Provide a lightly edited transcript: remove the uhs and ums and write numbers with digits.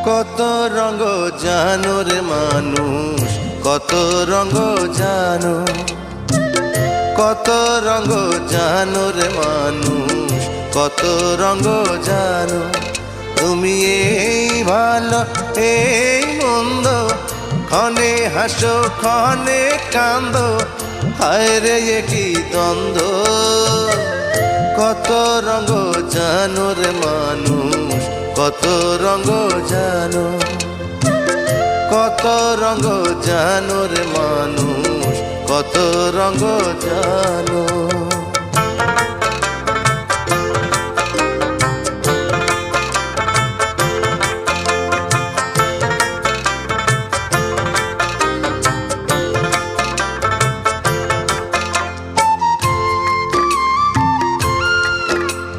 কত রঙ জানো রে মানুষ, কত রঙ জানো, কত রঙ জানো রে মানুষ, কত রঙ জানো। তুমি এই ভালো এই মন্দ, ক্ষণে হাসো ক্ষণে কান্দো, হায় রে কি দ্বন্দ্ব। কত রঙ জানো রে মানুষ, কত রঙ জানো, কত রঙ জানো রে মানুষ, কত রঙ জানো।